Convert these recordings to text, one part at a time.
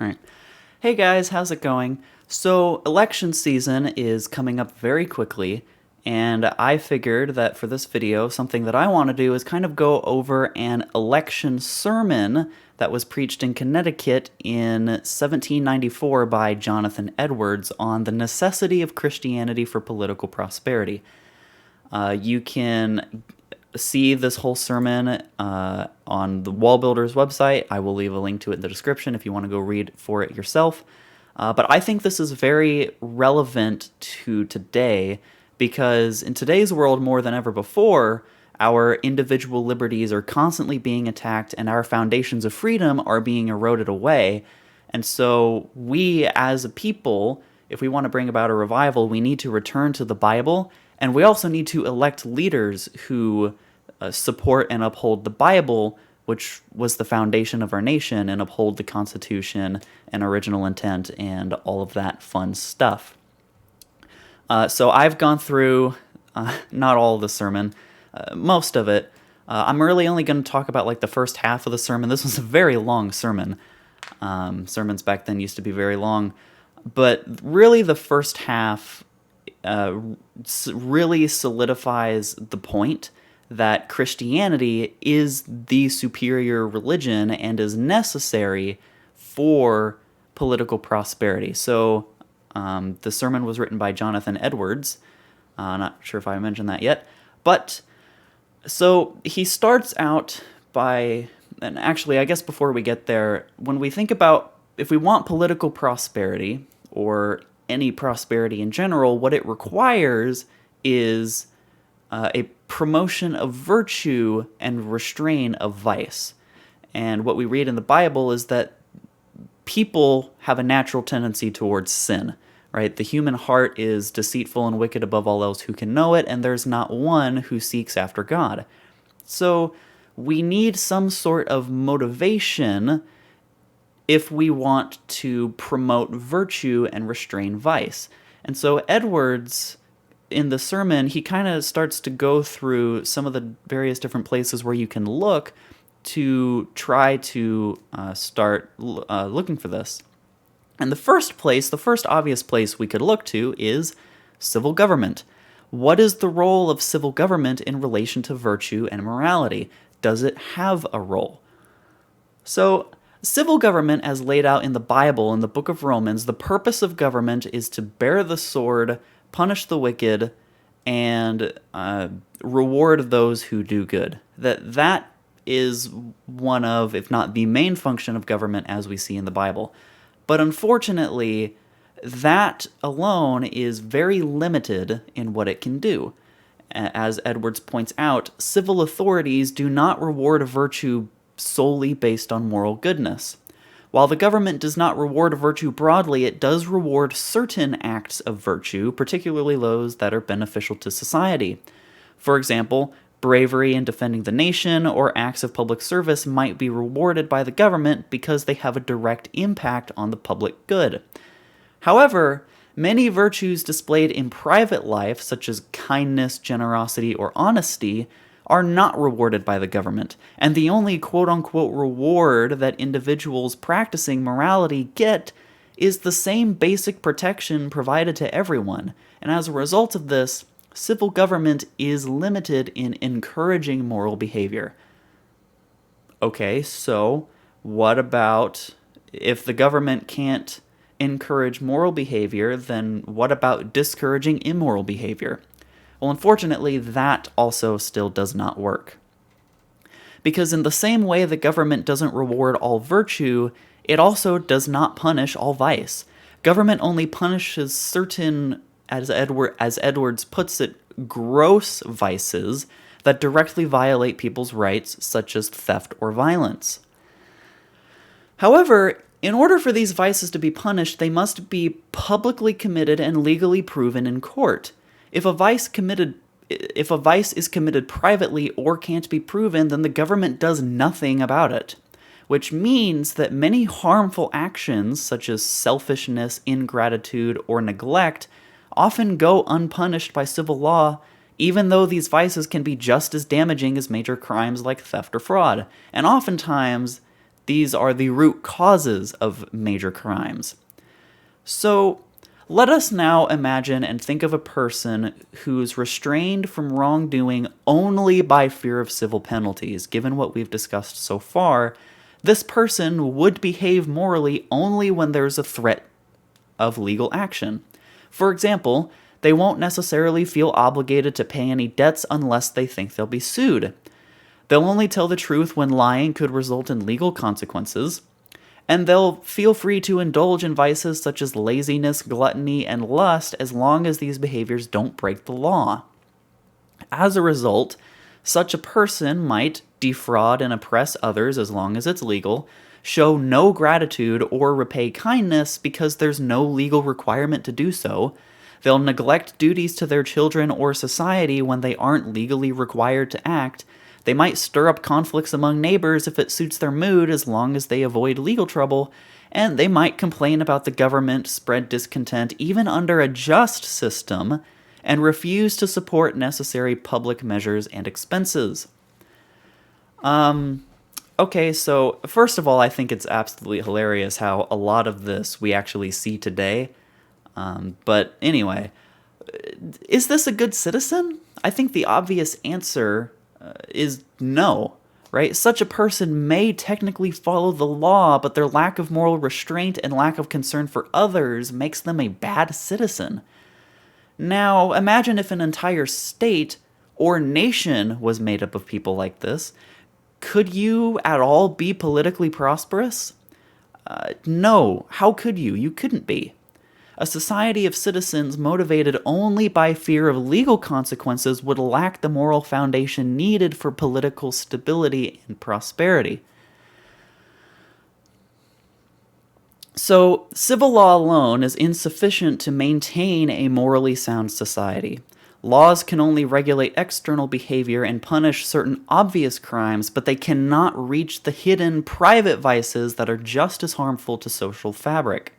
All right. Hey guys, how's it going? So, election season is coming up very quickly, and I figured that for this video, something that I want to do is kind of go over an election sermon that was preached in Connecticut in 1794 by Jonathan Edwards on the necessity of Christianity for political prosperity. You can see this whole sermon on the Wall Builders website. I will leave a link to it in the description if you want to go read for it yourself. But I think this is very relevant to today because in today's world, more than ever before, our individual liberties are constantly being attacked and our foundations of freedom are being eroded away. And so we as a people, if we want to bring about a revival, we need to return to the Bible, and we also need to elect leaders who support and uphold the Bible, which was the foundation of our nation, and uphold the Constitution and original intent and all of that fun stuff. So I've gone through not all of the sermon, most of it. I'm really only going to talk about like the first half of the sermon. This was a very long sermon. Sermons back then used to be very long. But really the first half really solidifies the point that Christianity is the superior religion and is necessary for political prosperity. So the sermon was written by Jonathan Edwards. Not sure if I mentioned that yet. But so he starts out by, and actually I guess before we get there, when we think about if we want political prosperity or any prosperity in general, what it requires is a promotion of virtue and restraint of vice. And what we read in the Bible is that people have a natural tendency towards sin, right? The human heart is deceitful and wicked above all else who can know it, and there's not one who seeks after God. So we need some sort of motivation if we want to promote virtue and restrain vice. And so Edwards, in the sermon, he kind of starts to go through some of the various different places where you can look to try to start looking for this. And the first obvious place we could look to is civil government. What is the role of civil government in relation to virtue and morality? Does it have a role? So, civil government, as laid out in the Bible in the book of Romans, the purpose of government is to bear the sword, punish the wicked, and reward those who do good. That is one of, if not the main function of government as we see in the Bible. But unfortunately, that alone is very limited in what it can do. As Edwards points out, civil authorities do not reward virtue solely based on moral goodness. While the government does not reward virtue broadly, it does reward certain acts of virtue, particularly those that are beneficial to society. For example, bravery in defending the nation or acts of public service might be rewarded by the government because they have a direct impact on the public good. However, many virtues displayed in private life, such as kindness, generosity, or honesty, are not rewarded by the government, and the only quote-unquote reward that individuals practicing morality get is the same basic protection provided to everyone, and as a result of this, civil government is limited in encouraging moral behavior. Okay, so what about if the government can't encourage moral behavior, then what about discouraging immoral behavior? Well, unfortunately, that also still does not work. Because in the same way the government doesn't reward all virtue, it also does not punish all vice. Government only punishes certain, as Edwards puts it, gross vices that directly violate people's rights, such as theft or violence. However, in order for these vices to be punished, they must be publicly committed and legally proven in court. If a vice is committed privately or can't be proven, then the government does nothing about it, which means that many harmful actions, such as selfishness, ingratitude, or neglect, often go unpunished by civil law, even though these vices can be just as damaging as major crimes like theft or fraud. And oftentimes, These are the root causes of major crimes. So, let us now imagine and think of a person who's restrained from wrongdoing only by fear of civil penalties. Given what we've discussed so far, this person would behave morally only when there's a threat of legal action. For example, they won't necessarily feel obligated to pay any debts unless they think they'll be sued. They'll only tell the truth when lying could result in legal consequences. And they'll feel free to indulge in vices such as laziness, gluttony, and lust as long as these behaviors don't break the law. As a result, such a person might defraud and oppress others as long as it's legal, show no gratitude or repay kindness because there's no legal requirement to do so. They'll neglect duties to their children or society when they aren't legally required to act. They might stir up conflicts among neighbors if it suits their mood as long as they avoid legal trouble, and they might complain about the government, spread discontent even under a just system, and refuse to support necessary public measures and expenses. Okay, so first of all, I think it's absolutely hilarious how a lot of this we actually see today. But anyway, is this a good citizen? I think the obvious answer is no, right? Such a person may technically follow the law, but their lack of moral restraint and lack of concern for others makes them a bad citizen. Now, imagine if an entire state or nation was made up of people like this. Could you at all be politically prosperous? No. How could you? You couldn't be. A society of citizens motivated only by fear of legal consequences would lack the moral foundation needed for political stability and prosperity. So, civil law alone is insufficient to maintain a morally sound society. Laws can only regulate external behavior and punish certain obvious crimes, but they cannot reach the hidden private vices that are just as harmful to social fabric.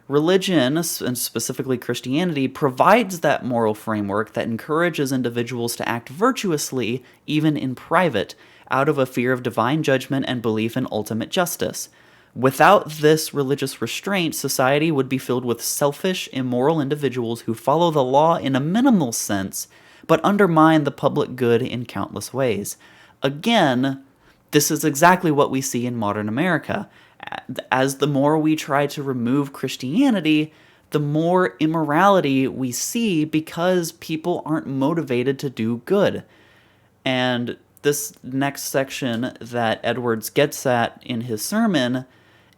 Religion, and specifically Christianity, provides that moral framework that encourages individuals to act virtuously, even in private, out of a fear of divine judgment and belief in ultimate justice. Without this religious restraint, society would be filled with selfish, immoral individuals who follow the law in a minimal sense, but undermine the public good in countless ways. Again, this is exactly what we see in modern America. As the more we try to remove Christianity, the more immorality we see because people aren't motivated to do good. And this next section that Edwards gets at in his sermon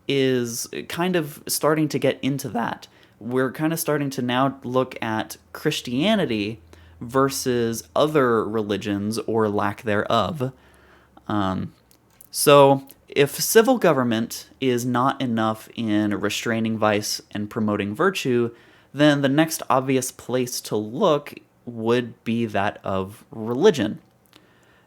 is kind of starting to get into that. We're kind of starting to now look at Christianity versus other religions or lack thereof. So if civil government is not enough in restraining vice and promoting virtue, then the next obvious place to look would be that of religion.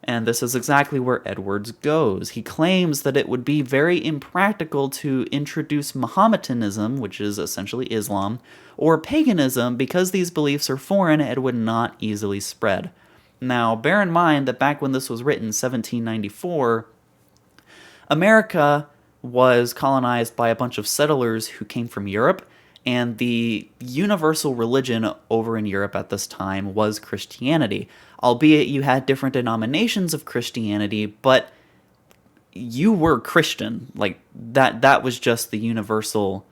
And this is exactly where Edwards goes. He claims that it would be very impractical to introduce Mohammedanism, which is essentially Islam, or paganism because these beliefs are foreign and would not easily spread. Now, bear in mind that back when this was written, 1794, America was colonized by a bunch of settlers who came from Europe, and the universal religion over in Europe at this time was Christianity. Albeit you had different denominations of Christianity, but you were Christian. Like that was just the universal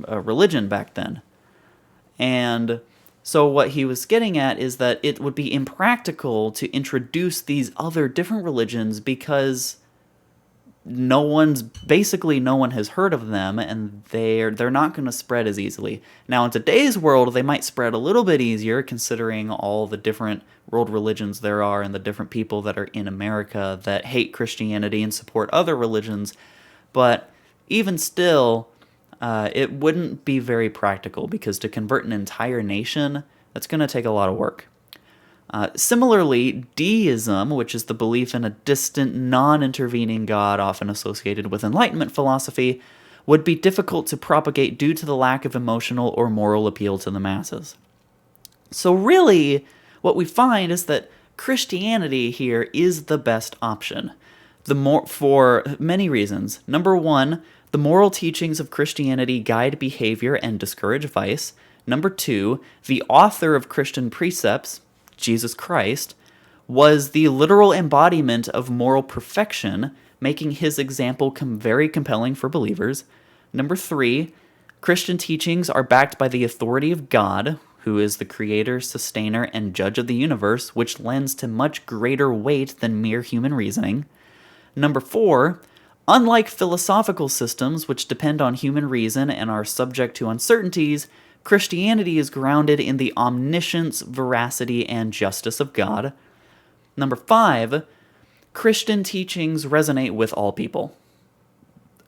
religion back then. And so what he was getting at is that it would be impractical to introduce these other different religions because no one has heard of them, and they're not going to spread as easily. Now, in today's world, they might spread a little bit easier, considering all the different world religions there are and the different people that are in America that hate Christianity and support other religions. But even still, it wouldn't be very practical, because to convert an entire nation, that's going to take a lot of work. Similarly, deism, which is the belief in a distant, non-intervening God often associated with Enlightenment philosophy, would be difficult to propagate due to the lack of emotional or moral appeal to the masses. So really, what we find is that Christianity here is the best option. For many reasons. Number one, the moral teachings of Christianity guide behavior and discourage vice. Number two, the author of Christian precepts, Jesus Christ, was the literal embodiment of moral perfection, making his example very compelling for believers. Number three, Christian teachings are backed by the authority of God, who is the creator, sustainer, and judge of the universe, which lends to much greater weight than mere human reasoning. Number four, unlike philosophical systems which depend on human reason and are subject to uncertainties, Christianity is grounded in the omniscience, veracity, and justice of God. Number five, Christian teachings resonate with all people.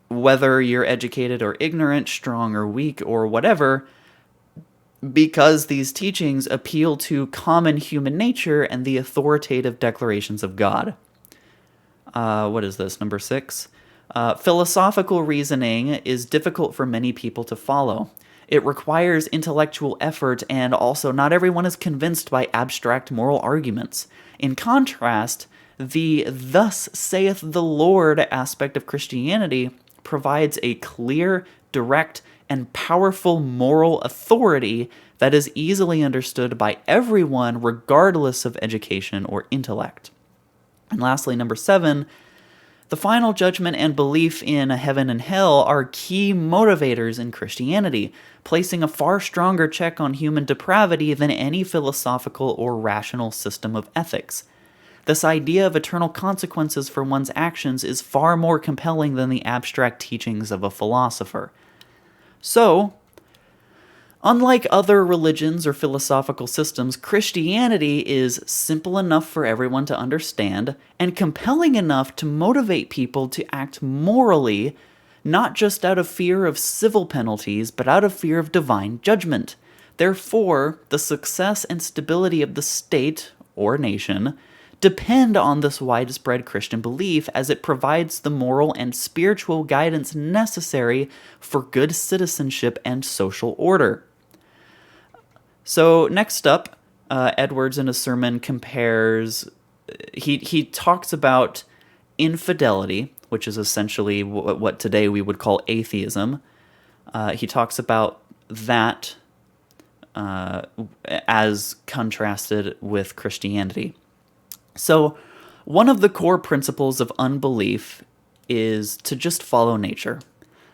Whether you're educated or ignorant, strong or weak, or whatever, because these teachings appeal to common human nature and the authoritative declarations of God. What is this? Number six. Philosophical reasoning is difficult for many people to follow. It requires intellectual effort, and also not everyone is convinced by abstract moral arguments. In contrast, the "thus saith the Lord" aspect of Christianity provides a clear, direct, and powerful moral authority that is easily understood by everyone regardless of education or intellect. And lastly, number seven, the final judgment and belief in heaven and hell are key motivators in Christianity, placing a far stronger check on human depravity than any philosophical or rational system of ethics. This idea of eternal consequences for one's actions is far more compelling than the abstract teachings of a philosopher. So, unlike other religions or philosophical systems, Christianity is simple enough for everyone to understand and compelling enough to motivate people to act morally, not just out of fear of civil penalties, but out of fear of divine judgment. Therefore, the success and stability of the state or nation depend on this widespread Christian belief, as it provides the moral and spiritual guidance necessary for good citizenship and social order. So next up, Edwards in a sermon compares, he talks about infidelity, which is essentially what today we would call atheism. He talks about that as contrasted with Christianity. So, one of the core principles of unbelief is to just follow nature.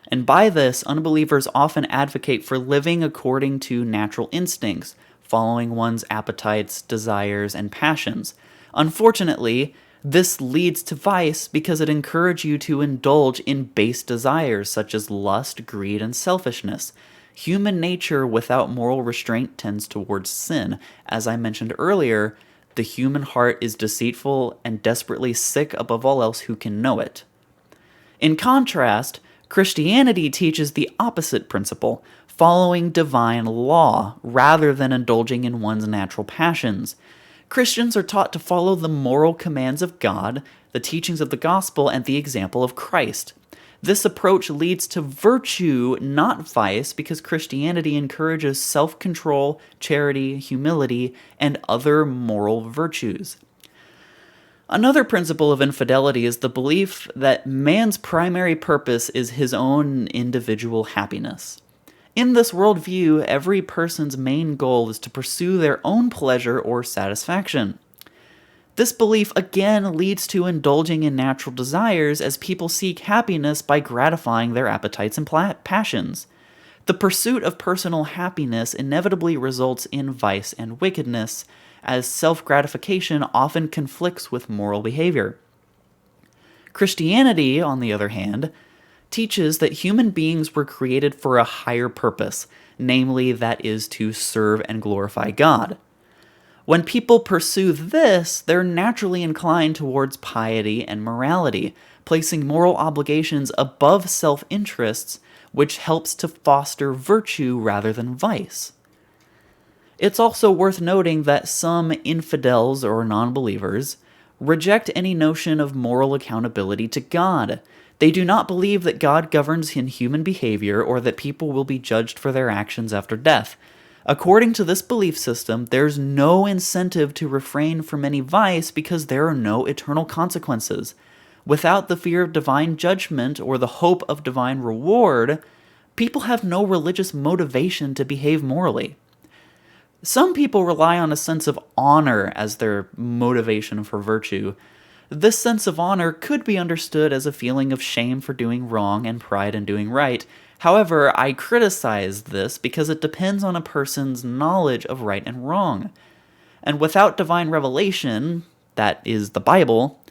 And by this, unbelievers often advocate for living according to natural instincts, following one's appetites, desires, and passions. Unfortunately, this leads to vice because it encourages you to indulge in base desires such as lust, greed, and selfishness. Human nature without moral restraint tends towards sin. As I mentioned earlier, the human heart is deceitful and desperately sick above all else who can know it. In contrast, Christianity teaches the opposite principle, following divine law rather than indulging in one's natural passions. Christians are taught to follow the moral commands of God, the teachings of the gospel, and the example of Christ. This approach leads to virtue, not vice, because Christianity encourages self-control, charity, humility, and other moral virtues. Another principle of infidelity is the belief that man's primary purpose is his own individual happiness. In this worldview, every person's main goal is to pursue their own pleasure or satisfaction. This belief again leads to indulging in natural desires as people seek happiness by gratifying their appetites and passions. The pursuit of personal happiness inevitably results in vice and wickedness, as self-gratification often conflicts with moral behavior. Christianity, on the other hand, teaches that human beings were created for a higher purpose, namely that is to serve and glorify God. When people pursue this, they're naturally inclined towards piety and morality, placing moral obligations above self-interests, which helps to foster virtue rather than vice. It's also worth noting that some infidels or non-believers reject any notion of moral accountability to God. They do not believe that God governs in human behavior or that people will be judged for their actions after death. According to this belief system, there's no incentive to refrain from any vice because there are no eternal consequences. Without the fear of divine judgment or the hope of divine reward, people have no religious motivation to behave morally. Some people rely on a sense of honor as their motivation for virtue. This sense of honor could be understood as a feeling of shame for doing wrong and pride in doing right. However, I criticize this because it depends on a person's knowledge of right and wrong. And without divine revelation, that is the Bible,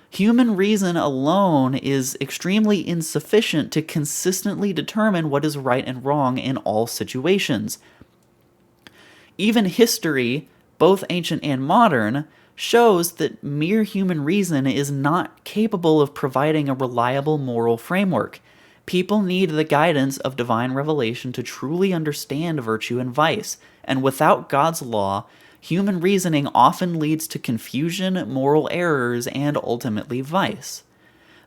human reason alone is extremely insufficient to consistently determine what is right and wrong in all situations. Even history, both ancient and modern, shows that mere human reason is not capable of providing a reliable moral framework. People need the guidance of divine revelation to truly understand virtue and vice, and without God's law, human reasoning often leads to confusion, moral errors, and ultimately vice.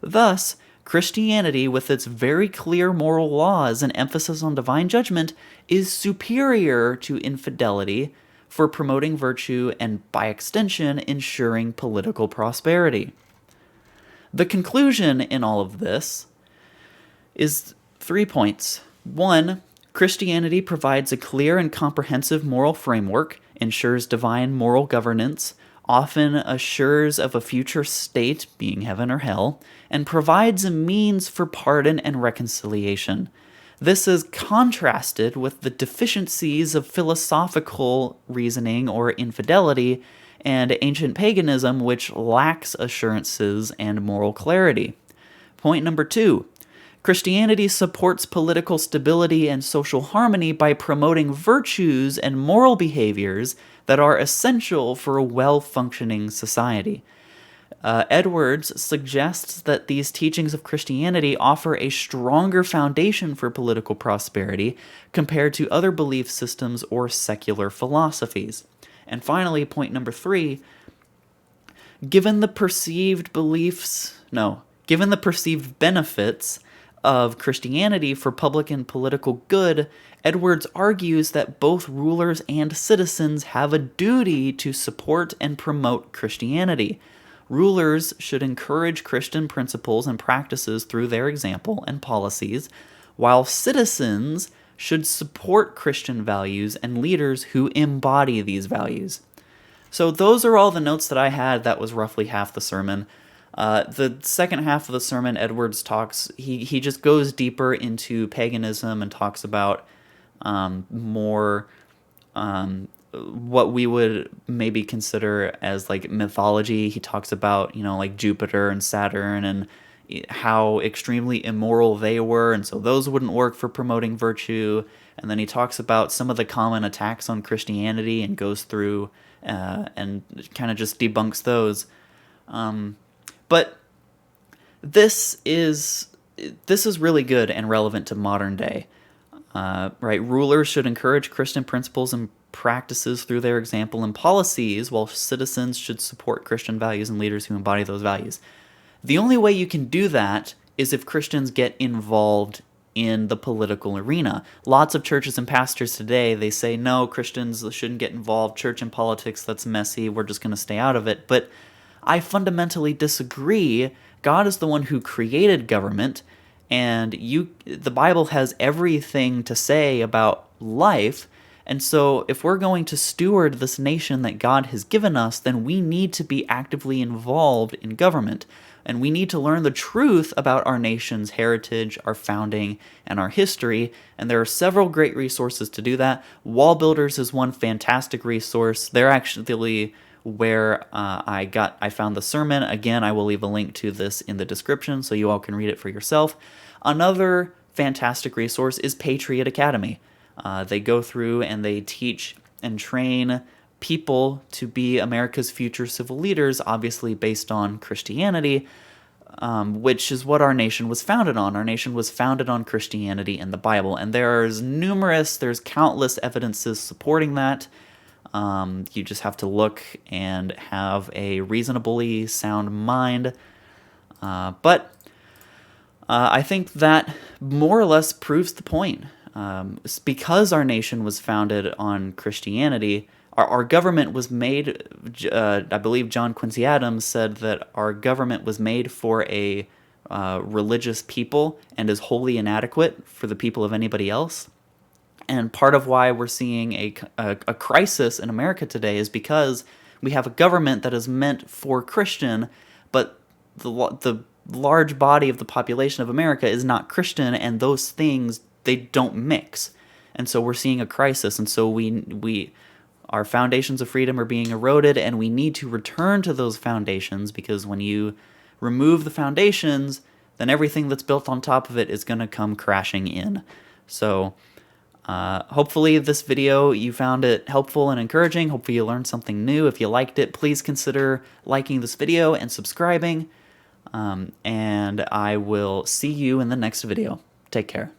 Thus, Christianity, with its very clear moral laws and emphasis on divine judgment, is superior to infidelity for promoting virtue and, by extension, ensuring political prosperity. The conclusion in all of this is 3 points. 1, Christianity provides a clear and comprehensive moral framework, ensures divine moral governance, often assures of a future state, being heaven or hell, and provides a means for pardon and reconciliation. This is contrasted with the deficiencies of philosophical reasoning or infidelity and ancient paganism, which lacks assurances and moral clarity. Point number 2. Christianity supports political stability and social harmony by promoting virtues and moral behaviors that are essential for a well-functioning society. Edwards suggests that these teachings of Christianity offer a stronger foundation for political prosperity compared to other belief systems or secular philosophies. And finally, point number 3, given the perceived benefits of Christianity for public and political good, Edwards argues that both rulers and citizens have a duty to support and promote Christianity. Rulers should encourage Christian principles and practices through their example and policies, while citizens should support Christian values and leaders who embody these values. So those are all the notes that I had. That was roughly half the sermon. The second half of the sermon, Edwards talks, he just goes deeper into paganism and talks about more what we would maybe consider as like mythology. He talks about, like Jupiter and Saturn and how extremely immoral they were, and so those wouldn't work for promoting virtue. And then he talks about some of the common attacks on Christianity and goes through and kind of just debunks those. But this is really good and relevant to modern day. Right? Rulers should encourage Christian principles and practices through their example and policies, while citizens should support Christian values and leaders who embody those values. The only way you can do that is if Christians get involved in the political arena. Lots of churches and pastors today, they say, no, Christians shouldn't get involved. Church and politics, that's messy. We're just going to stay out of it. But I fundamentally disagree. God is the one who created government, and the Bible has everything to say about life. And so if we're going to steward this nation that God has given us, then we need to be actively involved in government. And we need to learn the truth about our nation's heritage, our founding, and our history. And there are several great resources to do that. Wall Builders is one fantastic resource. They're actually where I found the sermon. Again, I will leave a link to this in the description so you all can read it for yourself. Another fantastic resource is Patriot Academy. They go through and they teach and train people to be America's future civil leaders, obviously based on Christianity, which is what our nation was founded on. Our nation was founded on Christianity and the Bible, and there's countless evidences supporting that. You just have to look and have a reasonably sound mind. But I think that more or less proves the point. because our nation was founded on Christianity, our government was made, I believe John Quincy Adams said that our government was made for a religious people and is wholly inadequate for the people of anybody else. And part of why we're seeing a crisis in America today is because we have a government that is meant for Christian, but the large body of the population of America is not Christian, and those things, they don't mix. And so we're seeing a crisis, and so our foundations of freedom are being eroded, and we need to return to those foundations, because when you remove the foundations, then everything that's built on top of it is going to come crashing in. So hopefully this video, you found it helpful and encouraging. Hopefully you learned something new. If you liked it, please consider liking this video and subscribing. And I will see you in the next video. Take care.